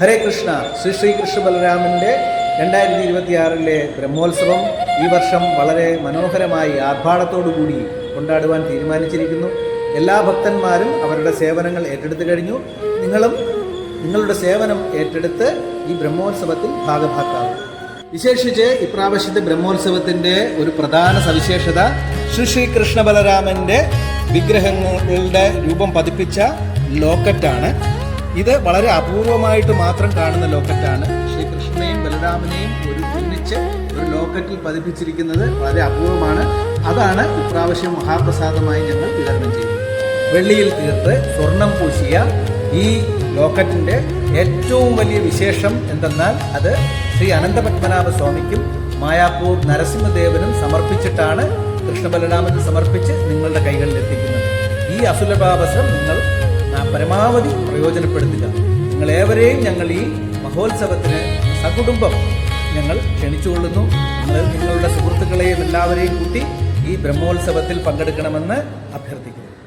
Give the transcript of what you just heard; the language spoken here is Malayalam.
ഹരേ കൃഷ്ണ. ശ്രീ കൃഷ്ണ ബലരാമൻ്റെ 2026 ബ്രഹ്മോത്സവം ഈ വർഷം വളരെ മനോഹരമായി ആർഭാടത്തോടുകൂടി കൊണ്ടാടുവാൻ തീരുമാനിച്ചിരിക്കുന്നു. എല്ലാ ഭക്തന്മാരും അവരുടെ സേവനങ്ങൾ ഏറ്റെടുത്തു കഴിഞ്ഞു. നിങ്ങളും നിങ്ങളുടെ സേവനം ഏറ്റെടുത്ത് ഈ ബ്രഹ്മോത്സവത്തിൽ ഭാഗഭാക്കാവും. വിശേഷിച്ച് ഇപ്രാവശ്യത്തെ ബ്രഹ്മോത്സവത്തിൻ്റെ ഒരു പ്രധാന സവിശേഷത ശ്രീ കൃഷ്ണ ബലരാമൻ്റെ വിഗ്രഹങ്ങളുടെ രൂപം പതിപ്പിച്ച ലോക്കറ്റാണ്. ഇത് വളരെ അപൂർവമായിട്ട് മാത്രം കാണുന്ന ലോക്കറ്റാണ്. ശ്രീകൃഷ്ണനെയും ബലരാമനെയും ഒന്നിച്ച് ഒരു ലോക്കറ്റിൽ പതിപ്പിച്ചിരിക്കുന്നത് വളരെ അപൂർവമാണ്. അതാണ് ഇപ്രാവശ്യം മഹാപ്രസാദമായി ഞങ്ങൾ വിതരണം ചെയ്യുന്നത്. വെള്ളിയിൽ തീർത്ത് സ്വർണം പൂശിയ ഈ ലോക്കറ്റിൻ്റെ ഏറ്റവും വലിയ വിശേഷം എന്തെന്നാൽ അത് ശ്രീ അനന്തപത്മനാഭ സ്വാമിക്കും മായാപ്പൂർ നരസിംഹദേവനും സമർപ്പിച്ചിട്ടാണ് കൃഷ്ണബലരാമന് സമർപ്പിച്ച് നിങ്ങളുടെ കൈകളിൽ എത്തിക്കുന്നത്. ഈ അസുലഭാവസരം നിങ്ങൾ പരമാവധി പ്രയോജനപ്പെടുത്തുക. നിങ്ങളേവരെയും ഞങ്ങൾ ഈ മഹോത്സവത്തിന് സകുടുംബം ഞങ്ങൾ ക്ഷണിച്ചുകൊള്ളുന്നു. നിങ്ങളുടെ സുഹൃത്തുക്കളെയും എല്ലാവരെയും കൂട്ടി ഈ ബ്രഹ്മോത്സവത്തിൽ പങ്കെടുക്കണമെന്ന് അഭ്യർത്ഥിക്കുന്നു.